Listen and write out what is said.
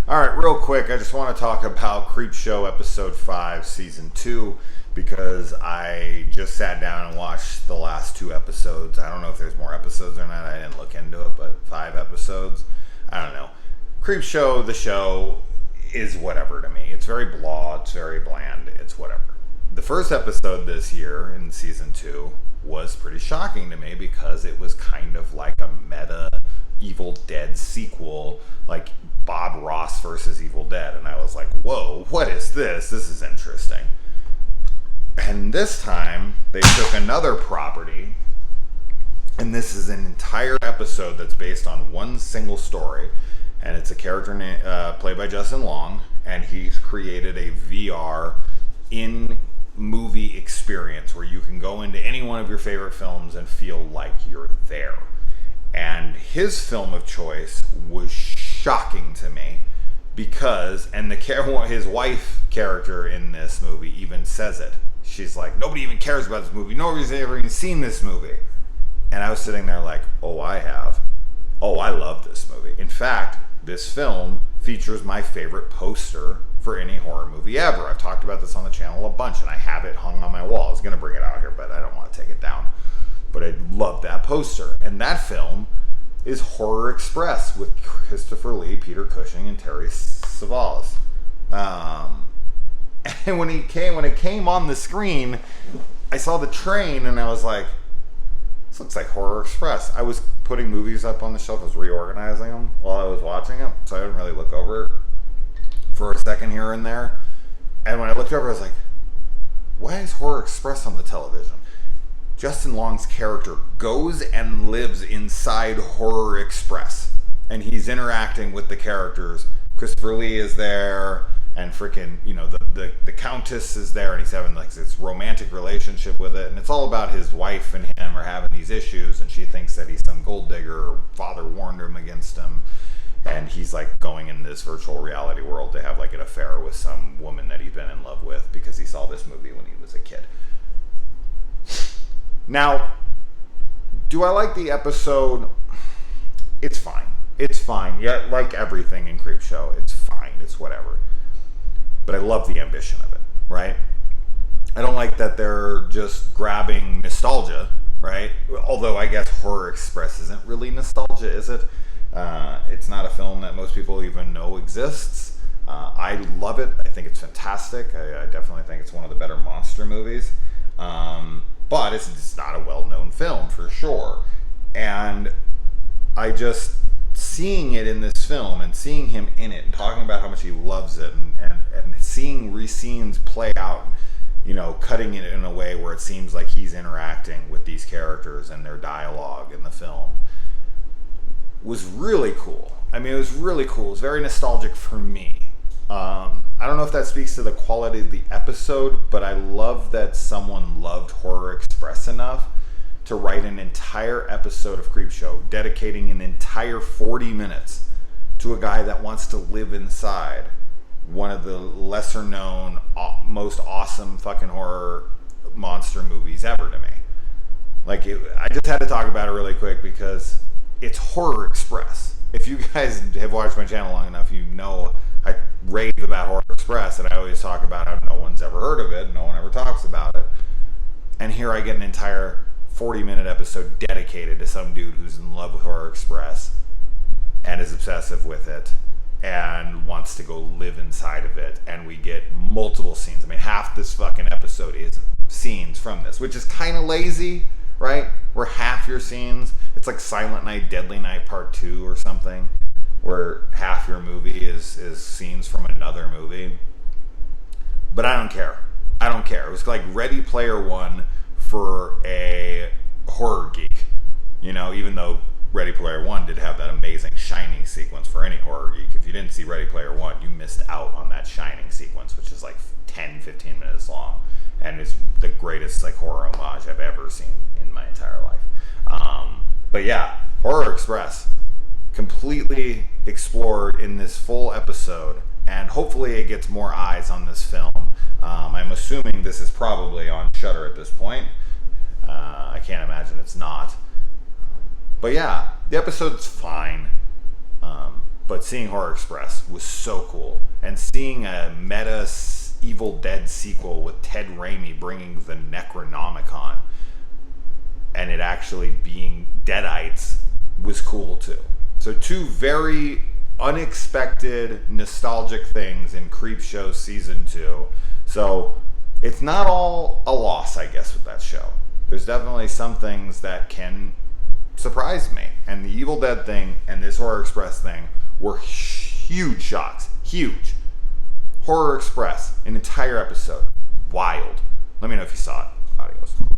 All right, real quick, I just want to talk about Creepshow Episode 5, Season 2, because I just sat down and watched the last 2 episodes. I don't know if there's more episodes or not. I didn't look into it, but 5 episodes. I don't know. Creepshow, the show, is whatever to me. It's very blah, it's very bland, it's whatever. The first episode this year in Season 2 was pretty shocking to me because it was kind of like a meta Evil Dead sequel, like Bob Ross versus Evil Dead, and I was like, whoa, what is this? This is interesting. And this time they took another property, and this is an entire episode that's based on one single story, and it's a character played by Justin Long, and he's created a VR in movie experience where you can go into any one of your favorite films and feel like you're there. And his film of choice was shocking to me because, and his wife character in this movie even says it. She's like, nobody even cares about this movie. Nobody's ever even seen this movie. And I was sitting there like, oh, I have. Oh, I love this movie. In fact, this film features my favorite poster for any horror movie ever. I've talked about this on the channel a bunch, and I have it hung on my wall. I was going to bring it out here, but I don't want to take it down. But I love that poster. And that film is Horror Express with Christopher Lee, Peter Cushing, and Terry Savalas. And when it came on the screen, I saw the train and I was like, this looks like Horror Express. I was putting movies up on the shelf. I was reorganizing them while I was watching them, so I didn't really look over it for a second here and there. And when I looked over, I was like, why is Horror Express on the television? Justin Long's character goes and lives inside Horror Express, and he's interacting with the characters. Christopher Lee is there, and freaking, the Countess is there, and he's having like this romantic relationship with it, and it's all about his wife and him are having these issues, and she thinks that he's some gold digger, or father warned him against him, and he's like going in this virtual reality world to have like an affair with some woman that he's been in love with because he saw this movie when he was a kid. Now, do I like the episode? It's fine. It's fine. Yeah, like everything in Creepshow, it's fine. It's whatever. But I love the ambition of it, right? I don't like that they're just grabbing nostalgia, right? Although I guess Horror Express isn't really nostalgia, is it? It's not a film that most people even know exists. I love it. I think it's fantastic. I definitely think it's one of the better monster movies. But it's not a well-known film for sure. And I just, seeing it in this film and seeing him in it and talking about how much he loves it and seeing scenes play out, cutting it in a way where it seems like he's interacting with these characters and their dialogue in the film was really cool. I mean, it was really cool. It was very nostalgic for me. I don't know if that speaks to the quality of the episode, but I love that someone loved Horror Express enough to write an entire episode of Creepshow, dedicating an entire 40 minutes to a guy that wants to live inside one of the lesser known, most awesome fucking horror monster movies ever to me. I just had to talk about it really quick because it's Horror Express. If you guys have watched my channel long enough, you know I rave about Horror Express, and I always talk about how no one's ever heard of it, no one ever talks about it. And here I get an entire 40-minute episode dedicated to some dude who's in love with Horror Express and is obsessive with it and wants to go live inside of it. And we get multiple scenes. I mean, half this fucking episode is scenes from this, which is kind of lazy, right? Where half your scenes, it's like Silent Night, Deadly Night Part 2 or something, where half your movie is scenes from another movie. But I don't care. I don't care. It was like Ready Player One for a horror geek. Even though Ready Player One did have that amazing Shining sequence for any horror geek. If you didn't see Ready Player One, you missed out on that Shining sequence, which is like 10-15 minutes long. And it's the greatest horror homage I've ever seen in my entire life. But yeah, Horror Express, completely explored in this full episode, and hopefully it gets more eyes on this film. I'm assuming this is probably on Shudder at this point. I can't imagine it's not. But yeah, the episode's fine. But seeing Horror Express was so cool. And seeing a meta Evil Dead sequel with Ted Raimi bringing the Necronomicon and it actually being Deadites was cool too. So 2 very unexpected, nostalgic things in Creepshow Season 2. So it's not all a loss, I guess, with that show. There's definitely some things that can surprise me. And the Evil Dead thing and this Horror Express thing were huge shocks. Huge. Horror Express, an entire episode. Wild. Let me know if you saw it. Adios.